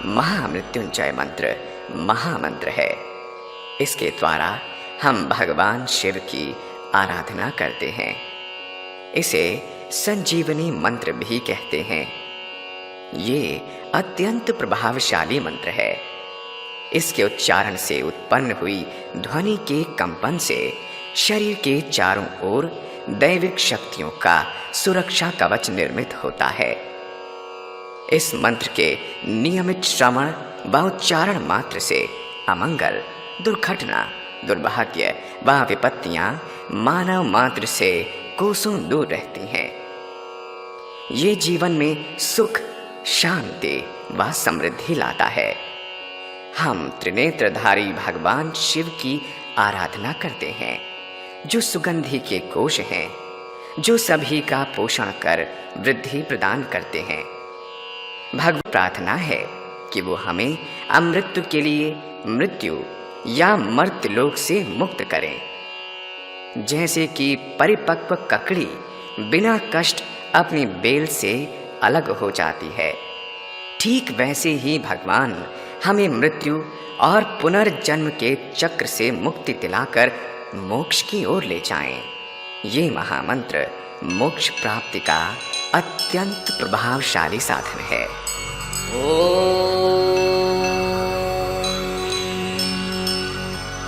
महामृत्युंजय मंत्र महामंत्र है। इसके द्वारा हम भगवान शिव की आराधना करते हैं। इसे संजीवनी मंत्र भी कहते हैं। ये अत्यंत प्रभावशाली मंत्र है। इसके उच्चारण से उत्पन्न हुई ध्वनि के कंपन से शरीर के चारों ओर दैविक शक्तियों का सुरक्षा कवच निर्मित होता है। इस मंत्र के नियमित श्रवण व उच्चारण मात्र से अमंगल, दुर्घटना, दुर्भाग्य व विपत्तियां मानव मात्र से कोसों दूर रहती हैं। ये जीवन में सुख, शांति व समृद्धि लाता है। हम त्रिनेत्रधारी भगवान शिव की आराधना करते हैं, जो सुगंधि के कोश हैं, जो सभी का पोषण कर वृद्धि प्रदान करते हैं। भगवान प्रार्थना है कि वो हमें अमृत्यु के लिए मृत्यु या मर्त्यलोक से मुक्त करें। जैसे कि परिपक्व ककड़ी बिना कष्ट अपनी बेल से अलग हो जाती है, ठीक वैसे ही भगवान हमें मृत्यु और पुनर्जन्म के चक्र से मुक्ति दिलाकर मोक्ष की ओर ले जाएं। ये महामंत्र मोक्ष प्राप्ति का अत्यंत प्रभावशाली साधन है।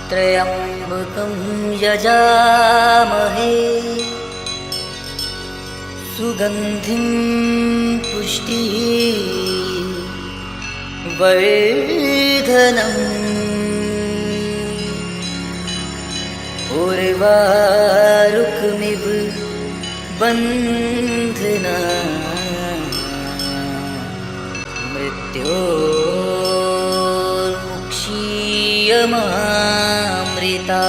त्र्यंबकं यजामहे सुगंधिं पुष्टिः वर्धनम् उर्वारुकमिव बन्धना मृत्योर्मुक्षीयमामृता।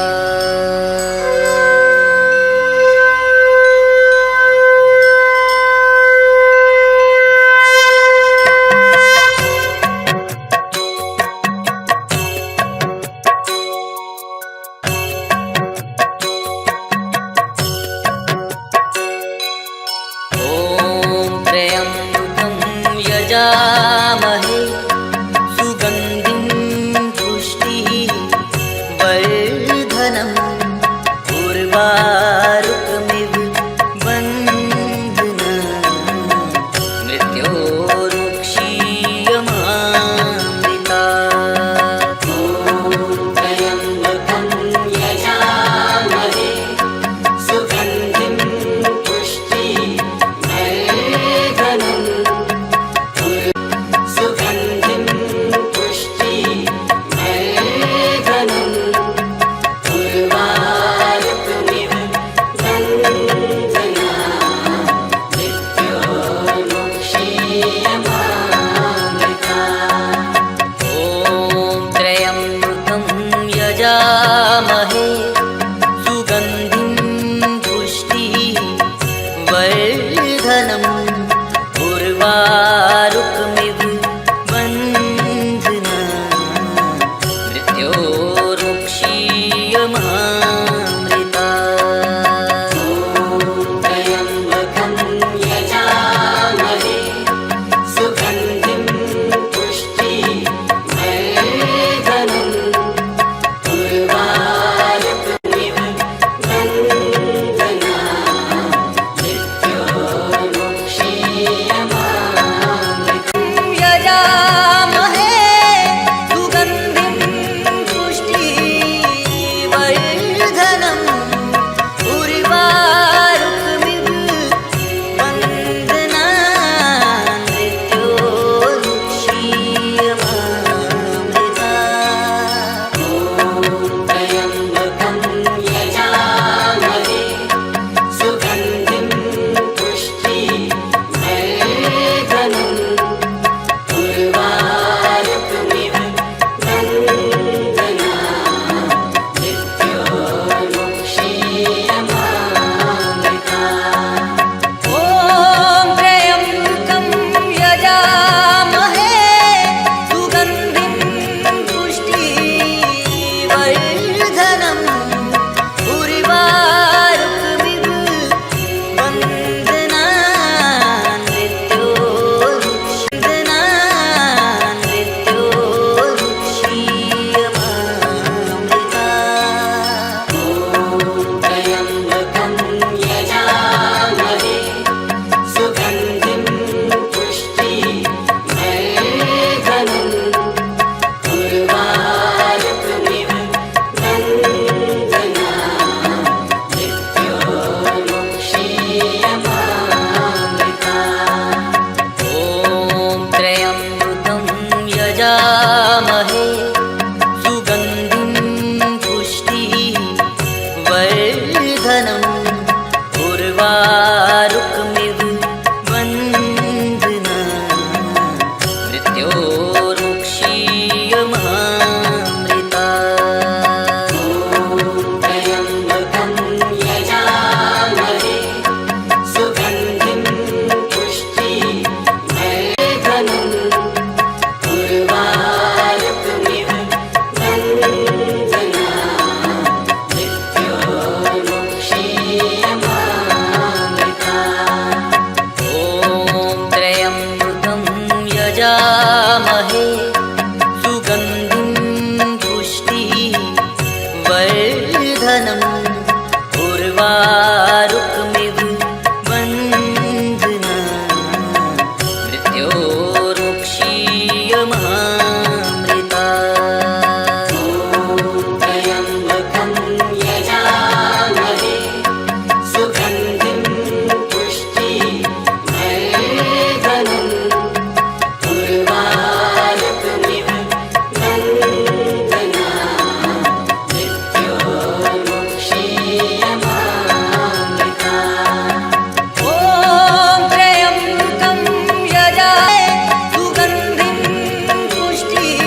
यजामहे सुगंधिं पुष्टिः वर्धनम् उर्वारुकमिव बन्धना मृत्योर्मुक्षीयमामृता। त्र्यंबकं यजामहे सुगंधिं पुष्टिः वर्धनम् मृत्योर्मुक्षीयमामृता। त्र्यम्बकं यजामहे सुगन्धिं पुष्टिवर्धनम् उर्वारुकमिव बन्धनात् मृत्योर्मुक्षीयमामृता। ॐ त्र्यम्बकं यजामहे सुगन्धिं पुष्टिवर्धनम् उर्वारुकमिव बन्धनात् मृत्योर्मुक्षीयमामृता। त्र्यम्बकं यजामहे सुगन्धिं पुष्टिवर्धनम् उर्वारुकमिव बन्धनात् मृत्योर्मुक्षीयमामृता। ॐ त्र्यम्बकं यजामहे सुगन्धिं पुष्टिवर्धनम्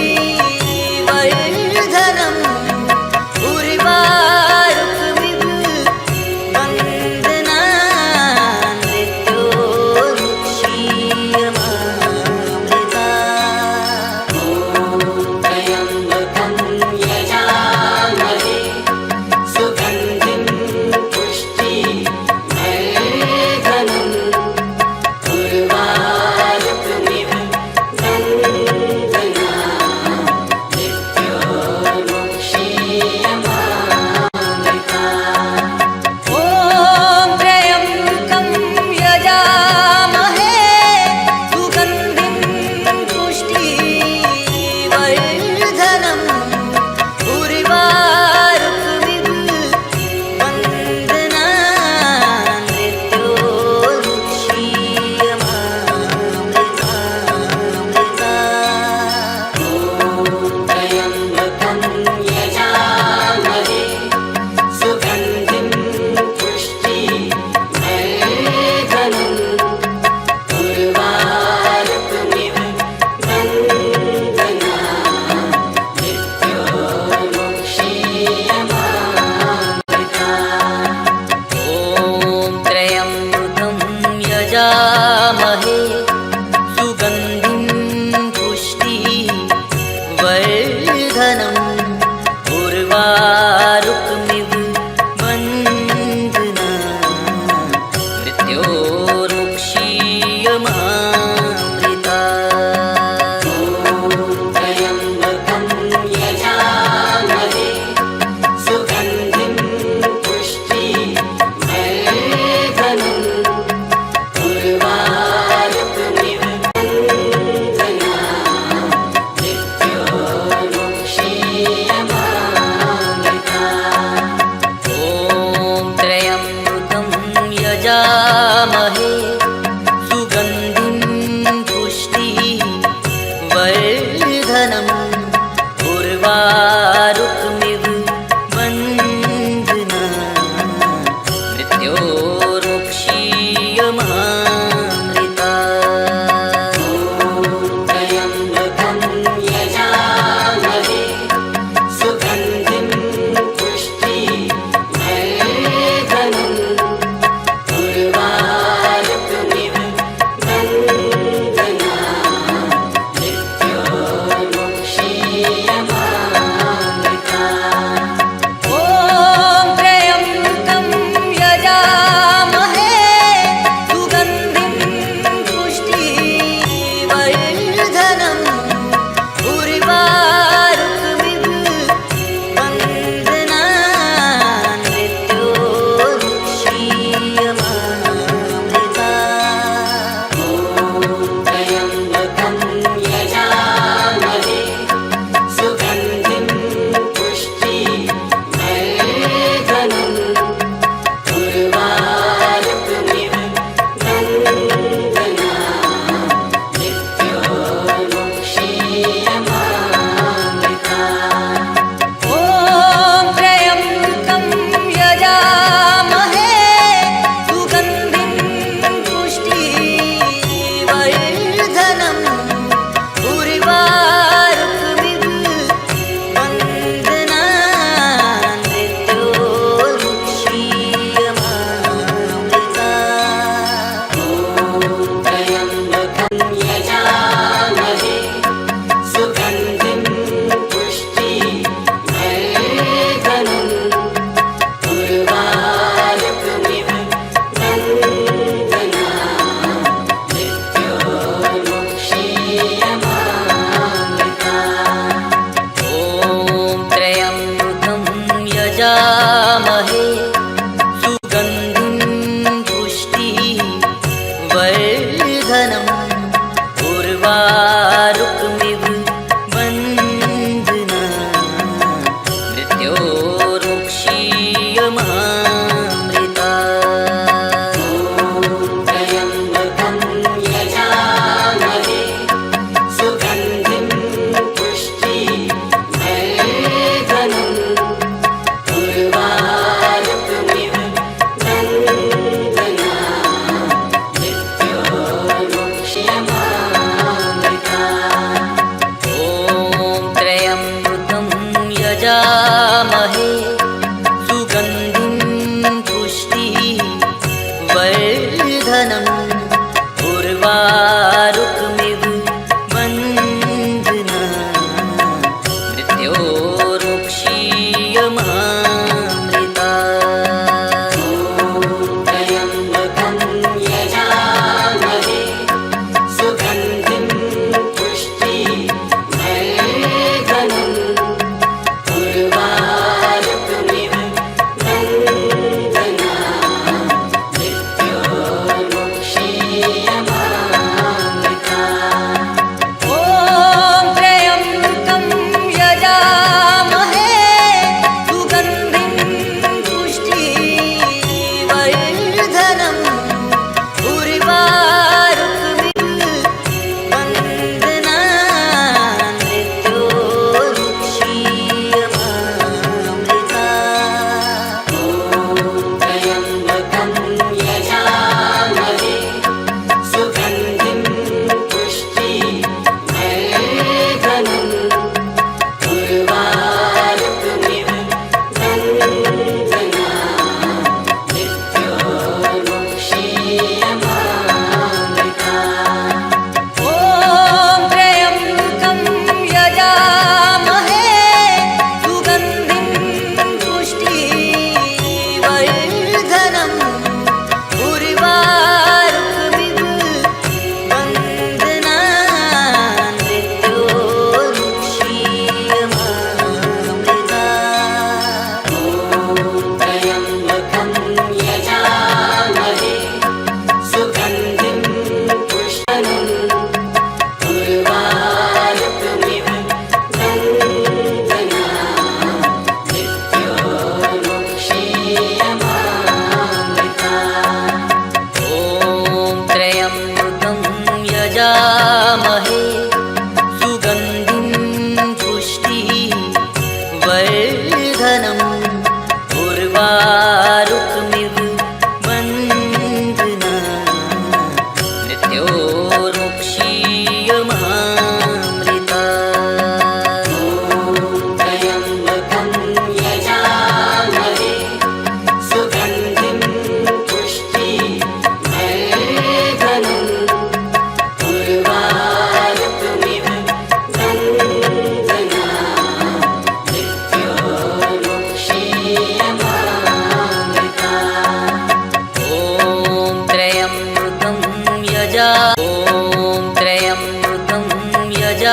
उर्वारुकमिव बन्धनात् मृत्योर्मुक्षीयमामृता। त्र्यम्बकं यजामहे सुगन्धिं पुष्टिवर्धनम् उर्वारुकमिव बन्धनात् मृत्योर्मुक्षीयमामृता। ॐ त्र्यम्बकं यजामहे सुगन्धिं पुष्टिवर्धनम् उर्वारुकमिव बन्धनात् मृत्योर्मुक्षीयमामृता। त्र्यम्बकं यजामहे सुगन्धिं पुष्टिवर्धनम् उर्वारुकमिव बन्धनात् मृत्योर्मुक्षीयमामृता। ॐ त्र्यम्बकं यजामहे सुगन्धिं पुष्टिवर्धनम् उर्वारुकमिव बन्धनात् मृत्योर्मुक्षीयमामृता। त्र्यम्बकं यजामहे सुगन्धिं पुष्टिवर्धनम् उर्वारुकमिव बन्धनात्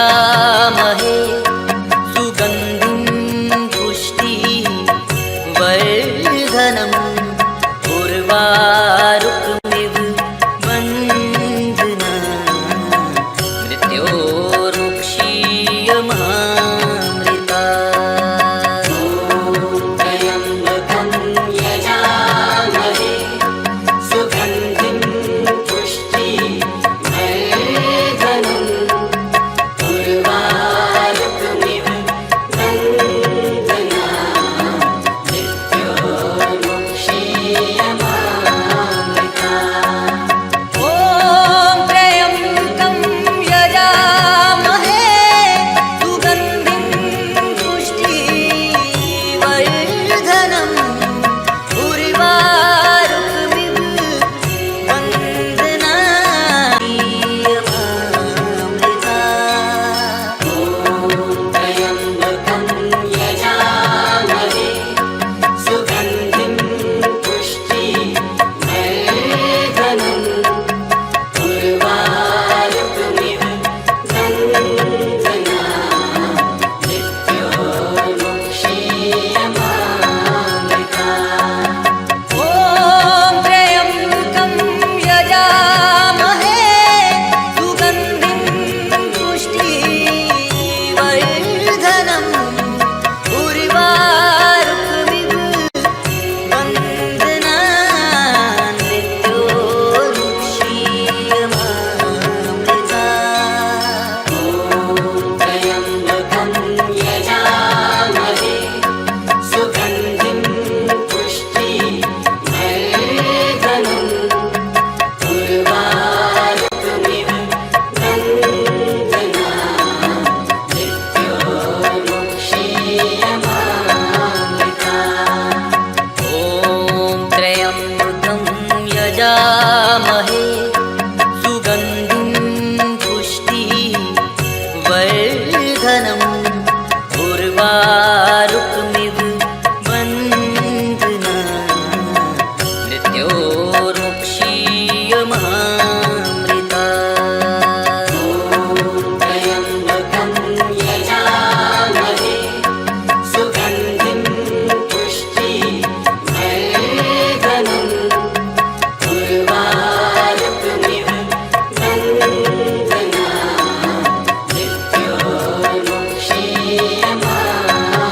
यजामहे सुगन्धिं पुष्टिवर्धनम् उर्वारुकमिव बन्धना मृत्योर्मुक्षीयमामृता त्र्यम्बकं यजामहे सुगन्धिं पुष्टिवर्धनम् उर्वारुकमिव बन्धना मृत्योर्मुक्षीयमामृता ॐ त्र्यम्बकं यजामहे सुगन्धिं पुष्टिवर्धनम् उर्वारुकमिव बन्धनामृता त्र्यम्बकं यजामहे सुगन्धिं पुष्टिवर्धनम् उर्वारुकमिव बन्धना मृत्योर्मुक्षीयमामृता ॐ त्र्यम्बकं यजामहे सुगन्धिं पुष्टिवर्धनम् उर्वारुकमिव बन्धना मृत्योर्मुक्षीयमामृता त्र्यम्बकं यजामहे सुगन्धिं पुष्टिवर्धनम् उर्वारुकमिव बन्धना मृत्योर्मुक्षीयमामृता ॐ त्र्यम्बकं यजामहे सुगन्धिं पुष्टिवर्धनम् उर्वारुकमिव बन्धना मृत्योर्मुक्षीयमामृता ॐ त्र्यम्बकं यजामहे सुगन्धिं पुष्टिवर्धनम् उर्वारुकमिव बन्धना मृत्योर्मुक्षीयमामृता ॐ त्र्यम्बकं यजामहे सुगन्धिं पुष्टिवर्धनम् उर्वारुकमिव बन्धना मृत्योर्मुक्षीयमामृता त्र्यम्बकं यजामहे सुगन्धिं पुष्टिवर्धनम् उर्वारुकमिव बन्धना मृत्योर्मुक्षीयमामृता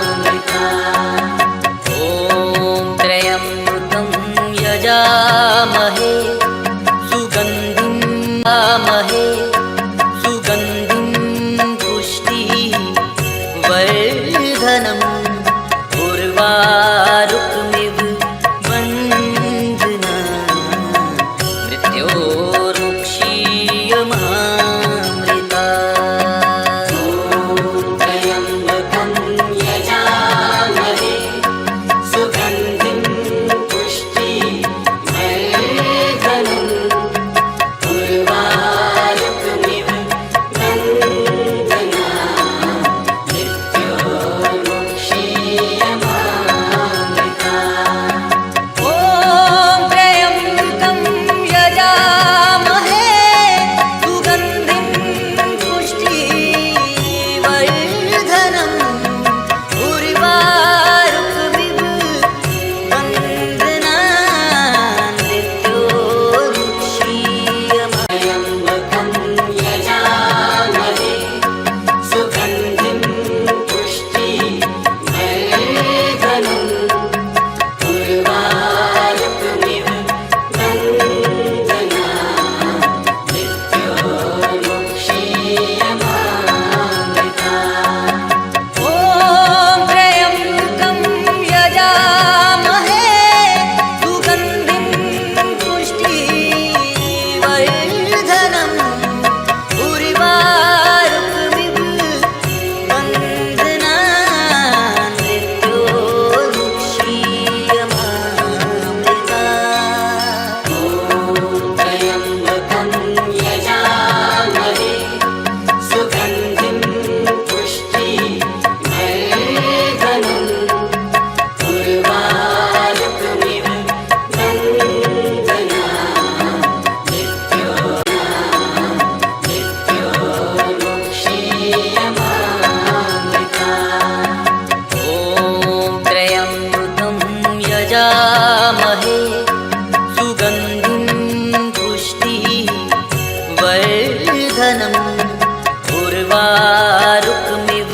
उर्वारुकमिव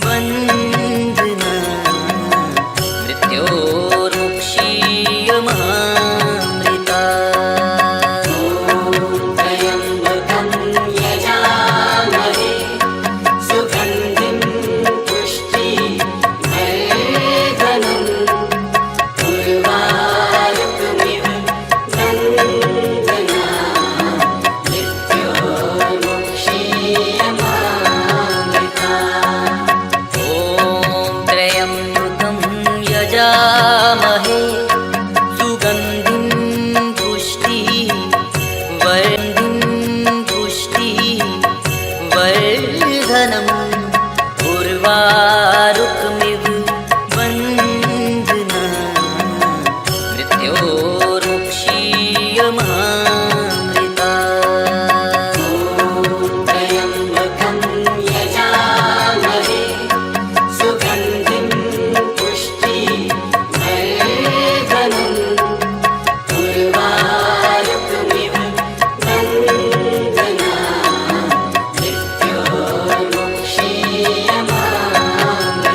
बन्धना मृत्योर्मुक्षीयमामृता त्र्यम्बकं यजामहे सुगन्धिं पुष्टिवर्धनम् उर्वारुकमिव बन्धना मृत्योर्मुक्षीयमामृता ॐ त्र्यम्बकं यजामहे सुगन्धिं पुष्टिवर्धनम् उर्वारुकमिव बन्धना मृत्योर्मुक्षीयमामृता त्र्यम्बकं यजामहे सुगन्धिं पुष्टिवर्धनम् उर्वारुकमिव बन्धना मृत्योर्मुक्षीयमामृता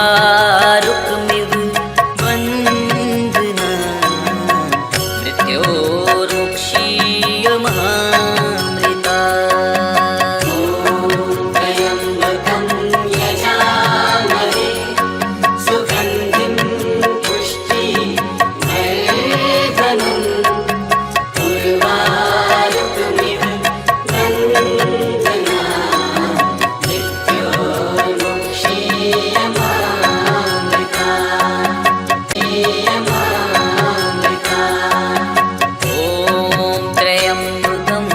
उर्वारुकमिव बन्धना मृत्योर्मुक्षीयमामृता त्र्यम्बकं यजामहे सुगन्धिं पुष्टिवर्धनम् उर्वारुकमिव बन्धना मृत्योर्मुक्षीयमामृता ॐ त्र्यम्बकं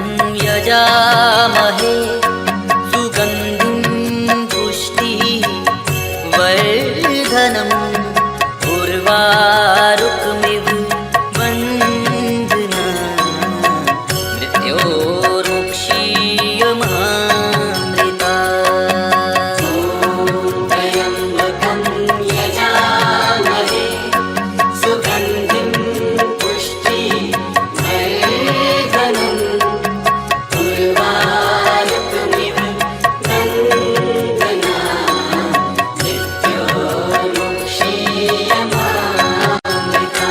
यजामहे सुगन्धिं पुष्टिवर्धनम् उर्वारुकमिव बन्धना मृत्योर्मुक्षीयमामृता त्र्यम्बकं यजामहे सुगन्धिं पुष्टिवर्धनम् उर्वारुकमिव बन्धना मृत्योर्मुक्षीयमामृता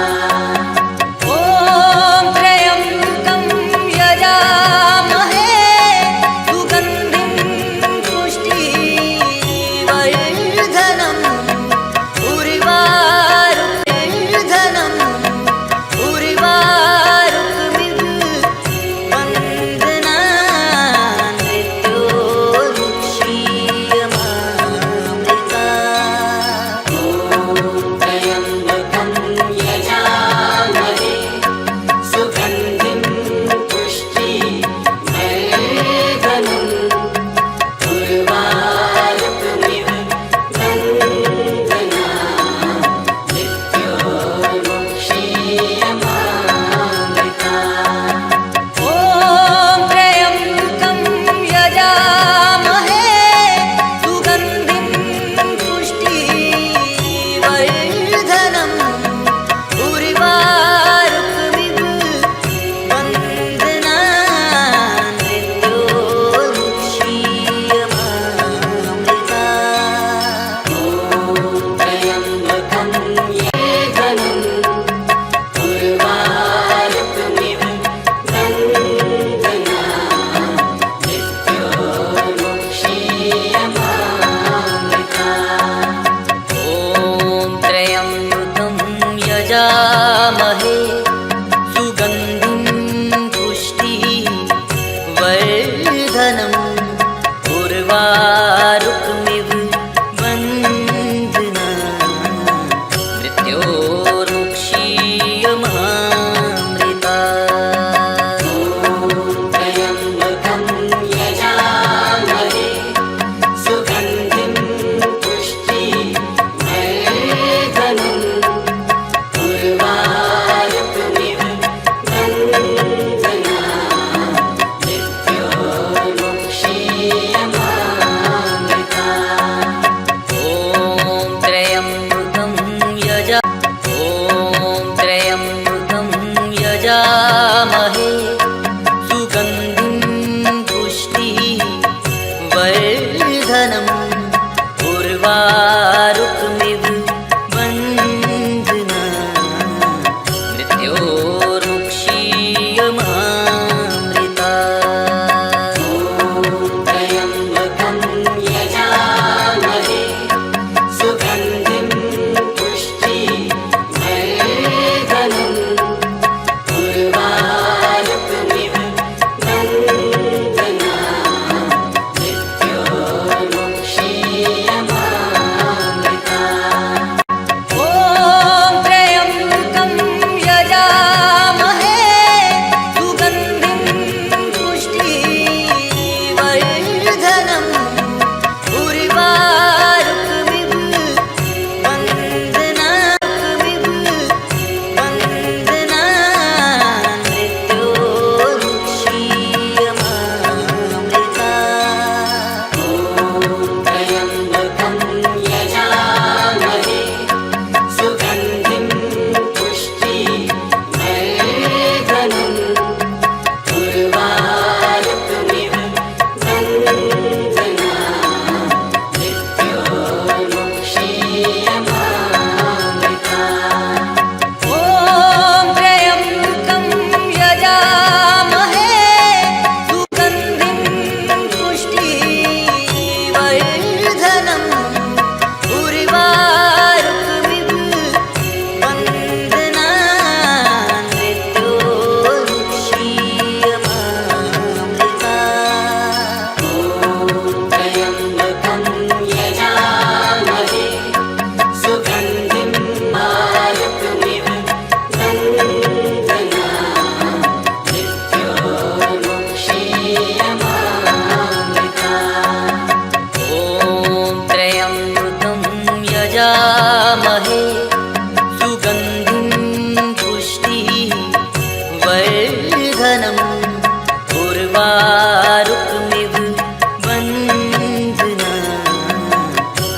यजामहे सुगन्धिं पुष्टिवर्धनम् उर्वारुकमिव बन्धनान्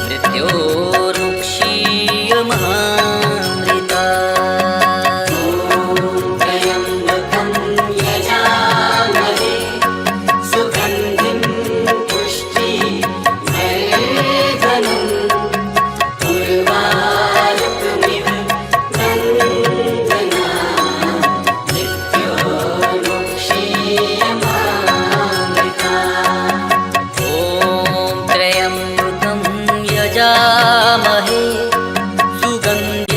मृत्योर्मुक्षीयमामृतात्। त्र्यम्बकं यजामहे सुगन्धिं पुष्टिवर्धनम् उर्वारुकमिव बन्धनान् मृत्योर्मुक्षीयमामृतात्। ॐ त्र्यम्बकं यजामहे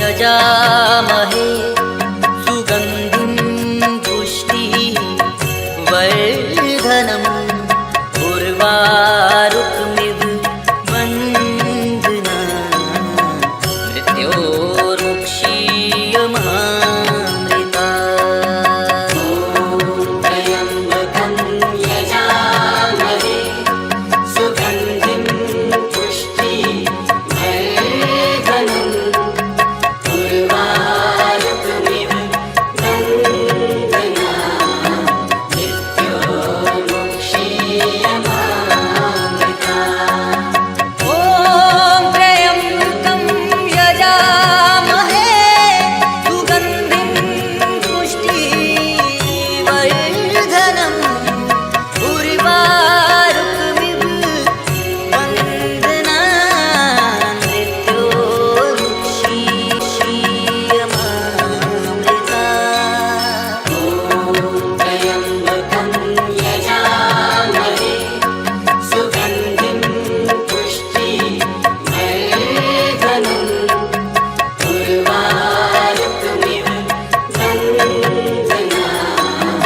यजामहे सुगन्धिं पुष्टिवर्धनम् उर्वारुकमिव बन्धनान् मृत्योर्मुक्षीयमामृतात्। त्र्यम्बकं यजामहे सुगन्धिं पुष्टिवर्धनम् उर्वारुकमिव बन्धनान् मृत्योर्मुक्षीयमामृतात्। ॐ त्र्यम्बकं यजामहे सुगन्धिं पुष्टिवर्धनम् उर्वारुकमिव बन्धनान् मृत्योर्मुक्षीयमामृतात्। त्र्यम्बकं यजामहे सुगन्धिं पुष्टिवर्धनम् उर्वारुकमिव बन्धनान्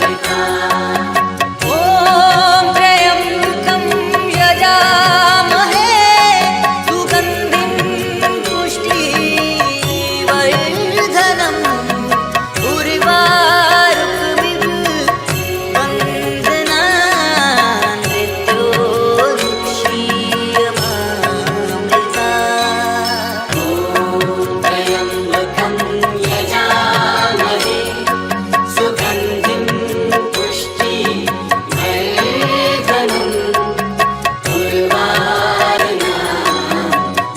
मृत्योर्मुक्षीयमामृतात्। ॐ त्र्यम्बकं यजामहे सुगन्धिं पुष्टिवर्धनम् उर्वारुकमिव बन्धनान् मृत्योर्मुक्षीयमामृतात्। त्र्यम्बकं यजामहे सुगन्धिं पुष्टिवर्धनम् उर्वारुकमिव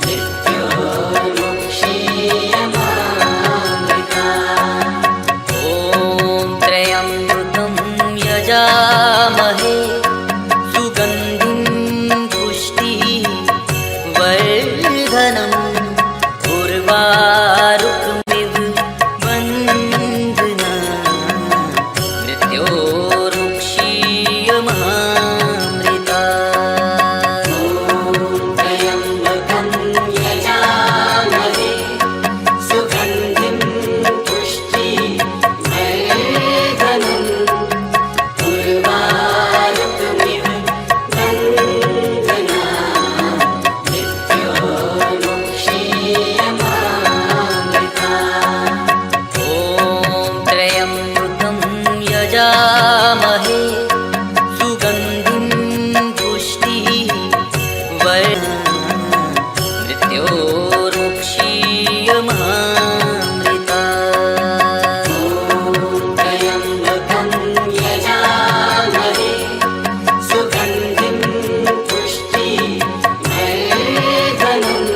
मृत्योर्मुक्षीयमामृतात्। ॐ त्र्यम्बकं यजामहे सुगन्धिं पुष्टिवर्धनम् उर्वारुकमिव बन्धनान् मृत्योर्मुक्षीयमामृतात्। त्र्यम्बकं यजामहे सुगन्धिं पुष्टिवर्धनम् उर्वारुकमिव बन्धनान् मृत्योर्मुक्षीयमामृतात्। ॐ त्र्यम्बकं यजामहे सुगन्धिं पुष्टिवर्धनम् मृत्योर्मुक्षीयमामृतात्। त्र्यम्बकं यजामहे सुगन्धिं पुष्टिवर्धनम्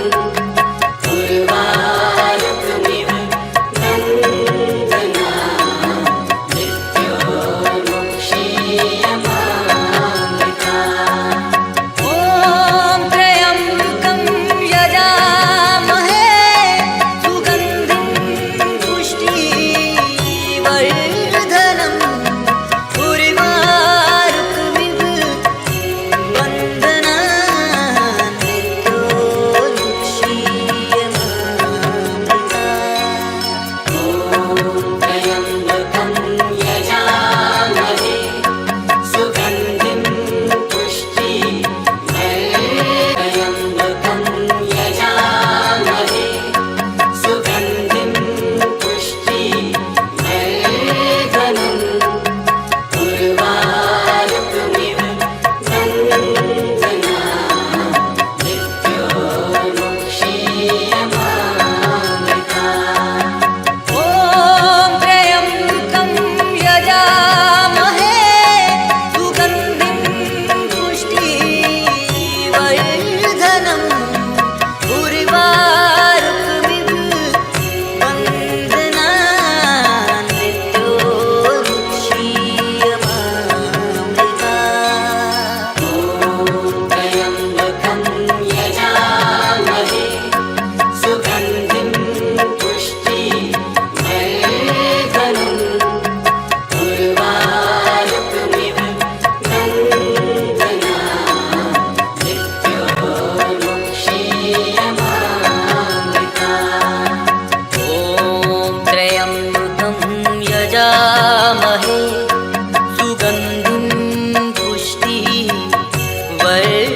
उर्वारुकमिव बन्धनान् मृत्योर्मुक्षीयमामृतात्। ॐ त्र्यम्बकं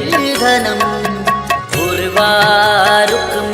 निर्धनम् उर्वारुकमिव